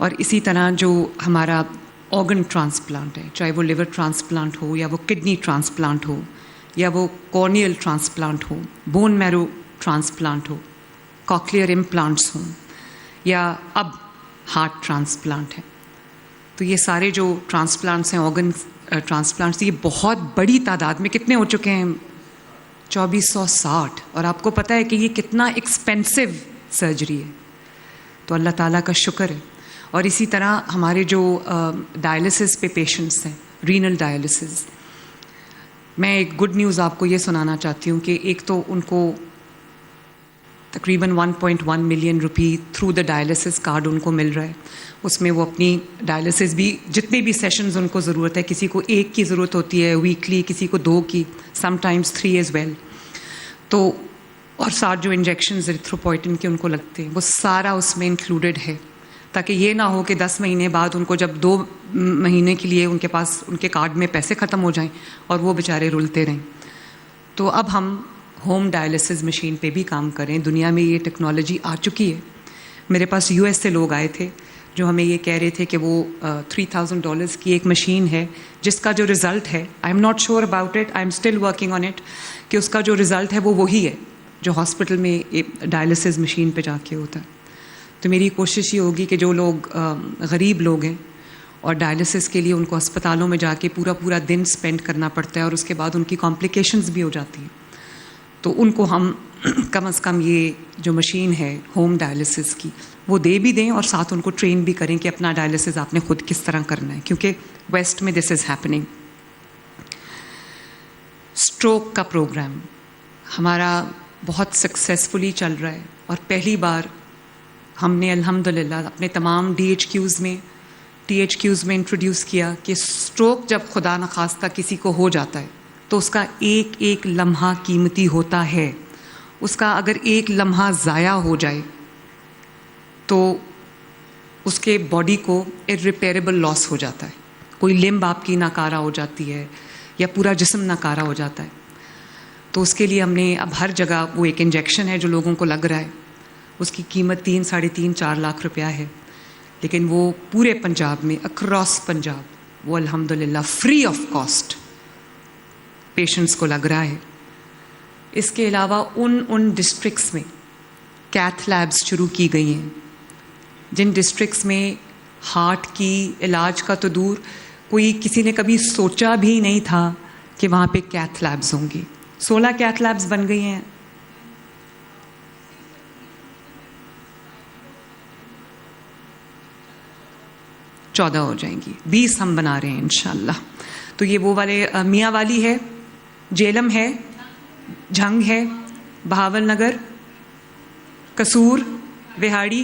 اور اسی طرح جو ہمارا آرگن ٹرانسپلانٹ ہے، چاہے وہ لیور ٹرانسپلانٹ ہو یا وہ کڈنی ٹرانسپلانٹ ہو یا وہ کارنیل ٹرانسپلانٹ ہو، بون میرو ٹرانسپلانٹ ہو، کاکلیئر امپلانٹس ہوں یا اب ہارٹ ٹرانسپلانٹ ہے، تو یہ سارے جو ٹرانسپلانٹس ہیں، آرگن ٹرانسپلانٹس، یہ بہت بڑی تعداد میں کتنے ہو چکے ہیں؟ 2460. اور آپ کو پتہ ہے کہ یہ کتنا ایکسپینسو سرجری ہے، تو اللہ تعالیٰ کا شکر ہے. اور اسی طرح ہمارے جو ڈائلسس پہ پیشنٹس ہیں، رینل ڈائلسس، میں ایک گڈ نیوز آپ کو یہ سنانا چاہتی ہوں کہ ایک تو ان کو تقریباً 1.1 million rupee through the dialysis card ان کو مل رہا ہے. اس میں وہ اپنی ڈائلسس بھی جتنے بھی سیشنز ان کو ضرورت ہے، کسی کو 1 کی ضرورت ہوتی ہے ویکلی، کسی کو 2 کی، سم ٹائمز 3 ایز ویل، تو اور ساتھ جو انجیکشنز ایریتھروپوئٹن کے ان کو لگتے ہیں وہ سارا اس میں انکلوڈیڈ ہے، تاکہ یہ نہ ہو کہ 10 مہینے بعد ان کو جب 2 مہینے کے لیے ان کے پاس ان کے کارڈ میں پیسے ختم ہو جائیں اور وہ بیچارے رلتے رہیں. تو اب ہم ہوم ڈائلسس مشین پہ بھی کام کریں. دنیا میں یہ ٹیکنالوجی آ چکی ہے. میرے پاس US سے لوگ آئے تھے جو ہمیں یہ کہہ رہے تھے کہ وہ $3,000 کی ایک مشین ہے جس کا جو رزلٹ ہے، I am not sure about it, I am still working on it, کہ اس کا جو رزلٹ ہے وہ وہی ہے جو ہاسپٹل میں ڈائلسس مشین پہ جا کے ہوتا ہے. تو میری کوشش یہ ہوگی کہ جو لوگ غریب لوگ ہیں اور ڈائلسس کے لیے ان کو اسپتالوں میں جا کے پورا دن سپینڈ کرنا پڑتا ہے اور اس کے بعد ان کی کمپلیکیشنز بھی ہو جاتی ہیں، تو ان کو ہم کم از کم یہ جو مشین ہے ہوم ڈائلسس کی وہ دے بھی دیں، اور ساتھ ان کو ٹرین بھی کریں کہ اپنا ڈائلسس آپ نے خود کس طرح کرنا ہے، کیونکہ ویسٹ میں دس از ہیپننگ. اسٹروک کا پروگرام ہمارا بہت سکسیزفلی چل رہا ہے، اور پہلی بار ہم نے الحمدللہ اپنے تمام DHQs میں THQs میں انٹروڈیوس کیا کہ اسٹروک جب خدا نخواستہ کسی کو ہو جاتا ہے تو اس کا ایک ایک لمحہ قیمتی ہوتا ہے. اس کا اگر ایک لمحہ ضائع ہو جائے تو اس کے باڈی کو irreparable لاس ہو جاتا ہے، کوئی لمب آپ کی ناکارہ ہو جاتی ہے یا پورا جسم ناکارہ ہو جاتا ہے. تو اس کے لیے ہم نے اب ہر جگہ وہ ایک انجیکشن ہے جو لوگوں کو لگ رہا ہے، اس کی قیمت 3 ساڑھے 3 4 لاکھ روپیہ ہے، لیکن وہ پورے پنجاب میں اکراس پنجاب وہ الحمدللہ فری آف کاسٹ پیشنٹس کو لگ رہا ہے. اس کے علاوہ ان ڈسٹرکٹس میں کیتھ لیبس شروع کی گئی ہیں جن ڈسٹرکٹس میں ہارٹ کی علاج کا تو دور، کوئی کسی نے کبھی سوچا بھی نہیں تھا کہ وہاں پہ کیتھ لیبس ہوں گی. 16 کیتھ لیبس بن گئی ہیں. چودہ ہو جائیں گی، 20 ہم بنا رہے ہیں انشاءاللہ. تو یہ وہ والے میاں والی ہے، جیلم ہے، جھنگ ہے، بہاول نگر، قصور، وہاڑی،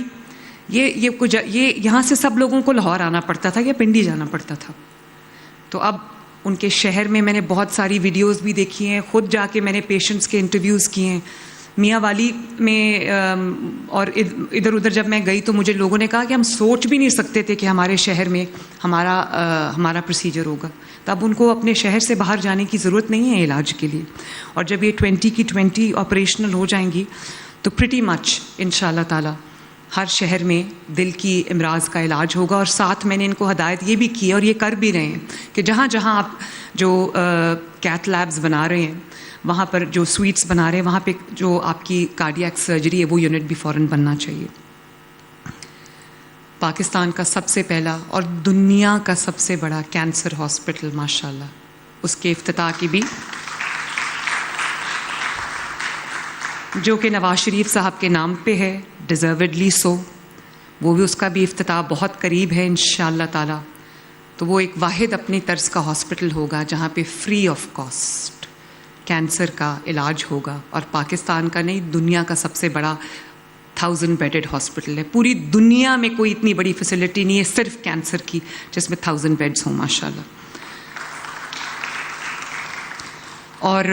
یہ یہاں سے سب لوگوں کو لاہور آنا پڑتا تھا یا پنڈی جانا پڑتا تھا. تو اب ان کے شہر میں نے بہت ساری ویڈیوز بھی دیکھی ہیں، خود جا کے میں نے پیشنٹس کے انٹرویوز کیے ہیں. میاں والی میں اور ادھر ادھر جب میں گئی تو مجھے لوگوں نے کہا کہ ہم سوچ بھی نہیں سکتے تھے کہ ہمارے شہر میں ہمارا پروسیجر ہوگا. تو اب ان کو اپنے شہر سے باہر جانے کی ضرورت نہیں ہے علاج کے لیے. اور جب یہ 20 کی 20 آپریشنل ہو جائیں گی تو پریٹی مچ انشاءاللہ تعالی ہر شہر میں دل کی امراض کا علاج ہوگا. اور ساتھ میں نے ان کو ہدایت یہ بھی کی ہے اور یہ کر بھی رہے ہیں کہ جہاں جہاں آپ جو کیتھ لیبز بنا رہے ہیں، وہاں پر جو سویٹس بنا رہے ہیں، وہاں پہ جو آپ کی کارڈیاک سرجری ہے وہ یونٹ بھی فوراً بننا چاہیے. پاکستان کا سب سے پہلا اور دنیا کا سب سے بڑا کینسر ہاسپٹل ماشاءاللہ، اس کے افتتاح کی بھی جو کہ نواز شریف صاحب کے نام پہ ہے، ڈیزروڈلی سو، وہ بھی اس کا بھی افتتاح بہت قریب ہے انشاءاللہ تعالی. تو وہ ایک واحد اپنی طرز کا ہاسپٹل ہوگا جہاں پہ فری آف کاسٹ کینسر کا علاج ہوگا. اور پاکستان کا نہیں، دنیا کا سب سے بڑا 1000 بیڈڈ ہاسپٹل ہے. پوری دنیا میں کوئی اتنی بڑی فیسلٹی نہیں ہے صرف کینسر کی جس میں 1000 بیڈز ہوں ماشاءاللہ. اور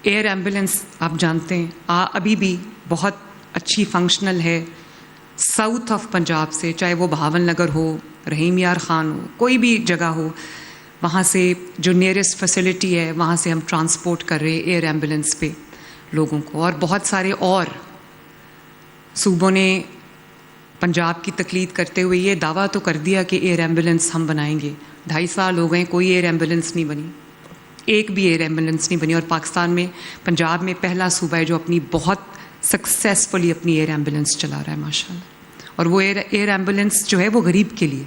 ایئر ایمبولینس آپ جانتے ہیں ابھی بھی بہت اچھی فنکشنل ہے. ساؤتھ آف پنجاب سے، چاہے وہ بہاول نگر ہو، رحیم یار خان ہو، کوئی بھی جگہ ہو، وہاں سے جو نیئرسٹ فیسلٹی ہے وہاں سے ہم ٹرانسپورٹ کر رہے ایئر ایمبولینس پہ. لوگوں کو، اور بہت سارے اور صوبوں نے پنجاب کی تقلید کرتے ہوئے یہ دعویٰ تو کر دیا کہ ایئر ایمبولینس ہم بنائیں گے. 2.5 سال ہو گئے, کوئی ایئر ایمبولینس نہیں بنی, ایک بھی ایئر ایمبولینس نہیں بنی. اور پاکستان میں پنجاب میں پہلا صوبہ ہے جو اپنی بہت سکسیسفلی اپنی ایئر ایمبولینس چلا رہا ہے ماشاء اللہ. اور وہ ایئر ایمبولینس جو ہے وہ غریب کے لیے,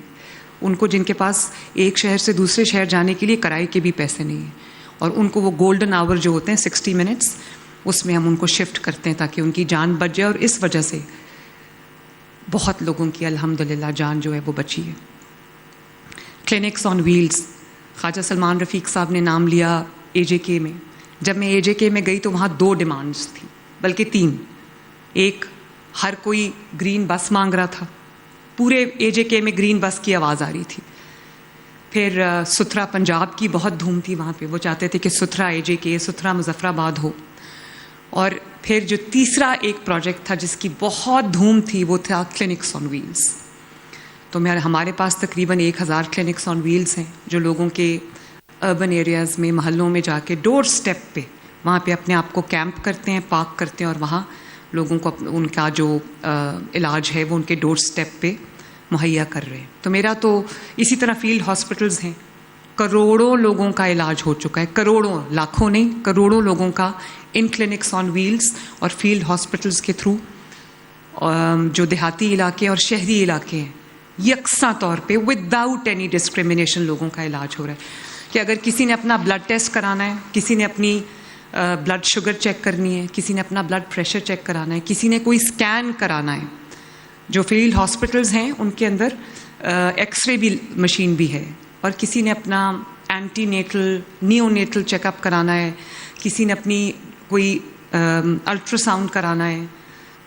ان کو جن کے پاس ایک شہر سے دوسرے شہر جانے کے لیے کرائے کے بھی پیسے نہیں ہیں, اور ان کو وہ گولڈن آور جو ہوتے ہیں 60 منٹس, اس میں ہم ان کو شفٹ کرتے ہیں تاکہ ان کی جان بچ جائے. اور اس وجہ سے بہت لوگوں کی الحمدللہ جان جو ہے وہ بچی ہے. کلینکس آن ویلز, خواجہ سلمان رفیق صاحب نے نام لیا AJK میں. جب میں AJK میں گئی تو وہاں 2 ڈیمانڈز تھیں, بلکہ 3. ایک, ہر کوئی گرین بس مانگ رہا تھا, پورے AJK میں گرین بس کی آواز آ رہی تھی. پھر ستھرا پنجاب کی بہت دھوم تھی وہاں پہ, وہ چاہتے تھے کہ ستھرا AJK, ستھرا مظفر آباد ہو. اور پھر جو تیسرا ایک پروجیکٹ تھا جس کی بہت دھوم تھی وہ تھا کلینکس آن ویلز. تو ہمارے پاس تقریباً 1000 کلینکس آن ویلز ہیں جو لوگوں کے اربن ایریاز میں, محلوں میں جا کے ڈور سٹیپ پہ وہاں پہ اپنے آپ کو کیمپ کرتے ہیں, پارک کرتے ہیں, اور وہاں لوگوں کو ان کا جو علاج ہے وہ ان کے ڈور سٹیپ پہ مہیا کر رہے ہیں. تو میرا تو اسی طرح فیلڈ ہاسپٹلز ہیں, کروڑوں لوگوں کا علاج ہو چکا ہے, کروڑوں, لاکھوں نہیں, کروڑوں لوگوں کا ان کلینکس آن ویلز اور فیلڈ ہاسپٹلز کے تھرو. جو دیہاتی علاقے اور شہری علاقے ہیں یکساں طور پہ وداؤٹ اینی ڈسکریمنیشن لوگوں کا علاج ہو رہا ہے. کہ اگر کسی نے اپنا بلڈ ٹیسٹ کرانا ہے, کسی نے اپنی بلڈ شوگر چیک کرنی ہے, کسی نے اپنا بلڈ پریشر چیک کرانا ہے, کسی نے کوئی اسکین کرانا ہے, جو فیلڈ ہاسپٹلز ہیں ان کے اندر ایکس رے بھی مشین بھی ہے, اور کسی نے اپنا antenatal neonatal check up کرانا ہے, کسی نے اپنی کوئی الٹرا ساؤنڈ کرانا ہے,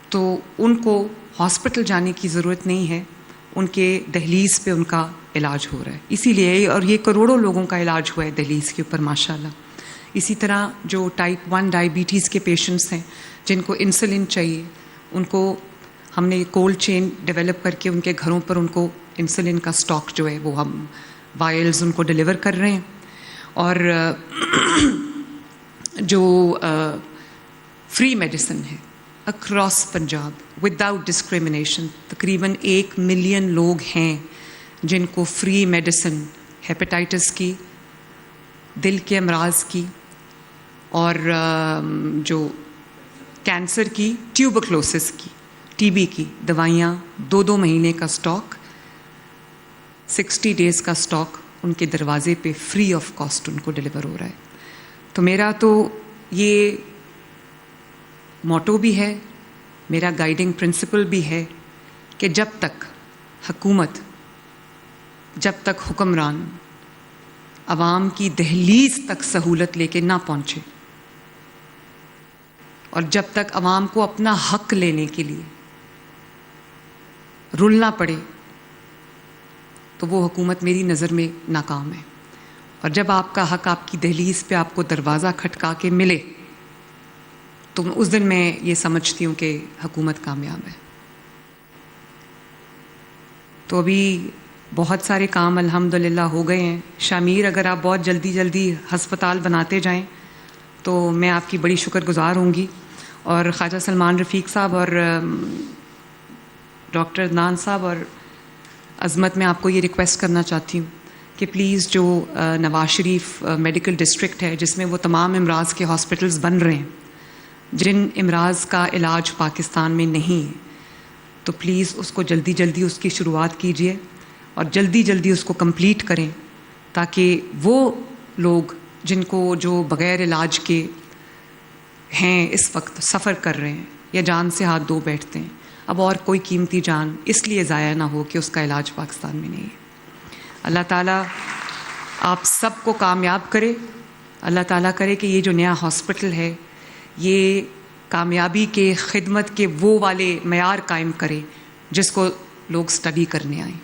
تو ان کو ہاسپٹل جانے کی ضرورت نہیں ہے, ان کے دہلیز پہ ان کا علاج ہو رہا ہے. اسی لیے, اور یہ کروڑوں لوگوں کا علاج ہوا ہے دہلیز کے اوپر ماشاء اللہ. اسی طرح جو ٹائپ 1 ڈائبٹیز کے پیشنٹس ہیں جن کو انسولن چاہیے, ان کو ہم نے کولڈ چین ڈیولپ کر کے ان کے گھروں پر ان کو انسولن کا سٹاک جو ہے وہ ہم وائلز ان کو ڈیلیور کر رہے ہیں. اور جو فری میڈیسن ہے اکراس پنجاب وداؤٹ ڈسکریمنیشن, تقریباً 1 ملین لوگ ہیں جن کو فری میڈیسن ہیپیٹائٹس کی, دل کے امراض کی, اور جو کینسر کی, ٹیوبرکلوسس کی, TB کی دوائیاں 2 مہینے کا سٹاک, 60 ڈیز کا سٹاک ان کے دروازے پہ فری آف کاسٹ ان کو ڈیلیور ہو رہا ہے. تو میرا تو یہ موٹو بھی ہے, میرا گائیڈنگ پرنسپل بھی ہے کہ جب تک حکومت, جب تک حکمران عوام کی دہلیز تک سہولت لے کے نہ پہنچے, اور جب تک عوام کو اپنا حق لینے کے لیے رلنا پڑے, تو وہ حکومت میری نظر میں ناکام ہے. اور جب آپ کا حق آپ کی دہلیز پہ آپ کو دروازہ کھٹکا کے ملے, تو اس دن میں یہ سمجھتی ہوں کہ حکومت کامیاب ہے. تو ابھی بہت سارے کام الحمدللہ ہو گئے ہیں. شامیر, اگر آپ بہت جلدی ہسپتال بناتے جائیں تو میں آپ کی بڑی شکر گزار ہوں گی. اور خواجہ سلمان رفیق صاحب اور ڈاکٹر عدنان صاحب اور عظمت, میں آپ کو یہ ریکویسٹ کرنا چاہتی ہوں کہ پلیز جو نواز شریف میڈیکل ڈسٹرکٹ ہے جس میں وہ تمام امراض کے ہاسپٹلز بن رہے ہیں, جن امراض کا علاج پاکستان میں نہیں ہے, تو پلیز اس کو جلدی اس کی شروعات کیجیے اور جلدی اس کو کمپلیٹ کریں, تاکہ وہ لوگ جن کو جو بغیر علاج کے ہیں اس وقت سفر کر رہے ہیں یا جان سے ہاتھ دھو بیٹھتے ہیں, اب اور کوئی قیمتی جان اس لیے ضائع نہ ہو کہ اس کا علاج پاکستان میں نہیں ہے. اللہ تعالیٰ آپ سب کو کامیاب کرے. اللہ تعالیٰ کرے کہ یہ جو نیا ہاسپٹل ہے یہ کامیابی کے, خدمت کے وہ والے معیار قائم کرے جس کو لوگ سٹڈی کرنے آئیں.